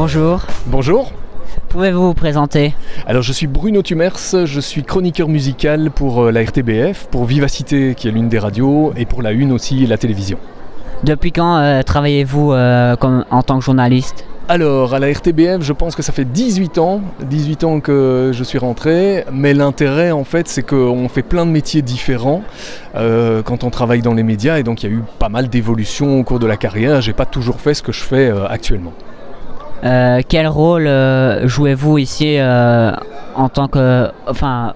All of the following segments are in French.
Bonjour, Bonjour, pouvez-vous vous présenter? alors je suis Bruno Tumers, je suis chroniqueur musical pour la RTBF, pour Vivacité qui est l'une des radios et pour la Une aussi la télévision. Depuis quand travaillez-vous en tant que journaliste? Alors à la RTBF je pense que ça fait 18 ans que je suis rentré, mais l'intérêt en fait c'est qu'on fait plein de métiers différents quand on travaille dans les médias et donc il y a eu pas mal d'évolutions au cours de la carrière, j'ai pas toujours fait ce que je fais actuellement. Quel rôle jouez-vous ici en tant que,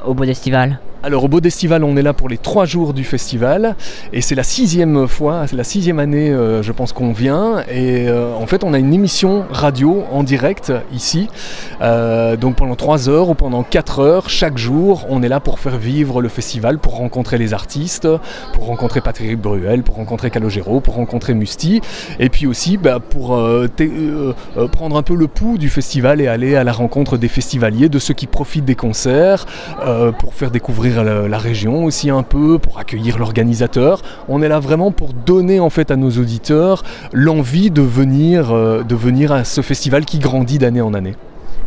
au Bodestival? Alors au Bodestival on est là pour les 3 jours du festival et c'est la 6e fois, c'est la 6e année je pense qu'on vient et en fait on a une émission radio en direct ici donc pendant 3 heures ou pendant 4 heures chaque jour on est là pour faire vivre le festival, pour rencontrer les artistes, pour rencontrer Patrick Bruel, pour rencontrer Calogero, pour rencontrer Musti et puis aussi pour prendre un peu le pouls du festival et aller à la rencontre des festivaliers, de ceux qui profitent des concerts pour faire découvrir la région aussi un peu, pour accueillir l'organisateur. On est là vraiment pour donner en fait à nos auditeurs l'envie de venir à ce festival qui grandit d'année en année.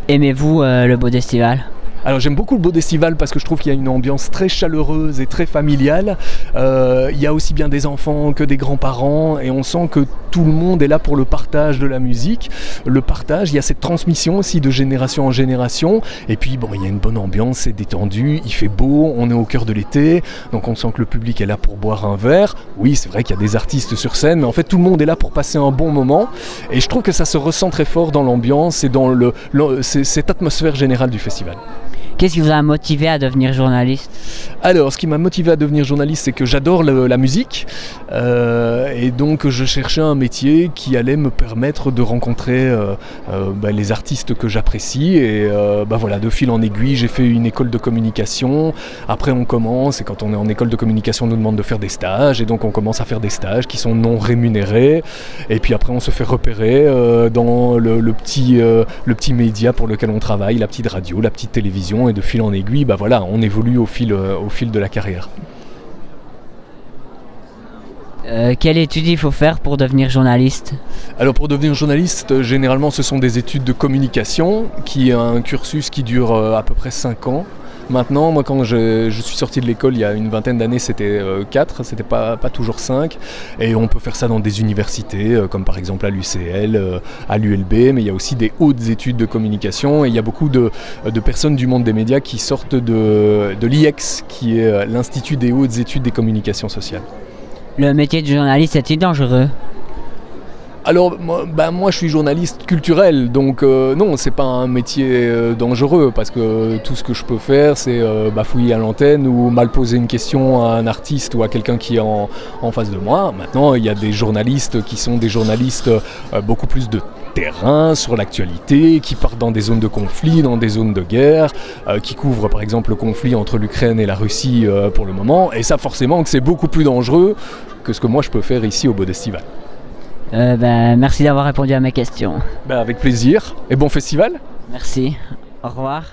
Aimez-vous le Bodestival? Alors j'aime beaucoup le Bodestival parce que je trouve qu'il y a une ambiance très chaleureuse et très familiale. Il y a aussi bien des enfants que des grands-parents et on sent que tout le monde est là pour le partage de la musique. Le partage, il y a cette transmission aussi de génération en génération. Et puis bon, il y a une bonne ambiance, c'est détendu, il fait beau, on est au cœur de l'été, donc on sent que le public est là pour boire un verre. Oui, c'est vrai qu'il y a des artistes sur scène, mais en fait tout le monde est là pour passer un bon moment. Et je trouve que ça se ressent très fort dans l'ambiance et dans cette atmosphère générale du festival. Qu'est-ce qui vous a motivé à devenir journaliste? Alors, ce qui m'a motivé à devenir journaliste, c'est que j'adore la musique et donc je cherchais un métier qui allait me permettre de rencontrer les artistes que j'apprécie et voilà, de fil en aiguille, j'ai fait une école de communication. Après, on commence et quand on est en école de communication, on nous demande de faire des stages et donc on commence à faire des stages qui sont non rémunérés et puis après, on se fait repérer dans le petit média pour lequel on travaille, la petite radio, la petite télévision. Et de fil en aiguille, on évolue au fil de la carrière. Quelle étude il faut faire pour devenir journaliste? Alors pour devenir journaliste, généralement ce sont des études de communication, qui est un cursus qui dure à peu près 5 ans. Maintenant, moi quand je suis sorti de l'école il y a une vingtaine d'années, c'était 4, c'était pas toujours 5. Et on peut faire ça dans des universités, comme par exemple à l'UCL, à l'ULB, mais il y a aussi des hautes études de communication. Et il y a beaucoup de personnes du monde des médias qui sortent de l'IEX, qui est l'Institut des hautes études des communications sociales. Le métier de journaliste est-il dangereux? Alors moi je suis journaliste culturel, donc non, c'est pas un métier dangereux parce que tout ce que je peux faire c'est bafouiller à l'antenne ou mal poser une question à un artiste ou à quelqu'un qui est en face de moi. Maintenant il y a des journalistes qui sont des journalistes beaucoup plus de terrain sur l'actualité, qui partent dans des zones de conflit, dans des zones de guerre, qui couvrent par exemple le conflit entre l'Ukraine et la Russie pour le moment, et ça forcément que c'est beaucoup plus dangereux que ce que moi je peux faire ici au Bodestival. Merci d'avoir répondu à mes questions. Avec plaisir et bon festival. Merci, au revoir.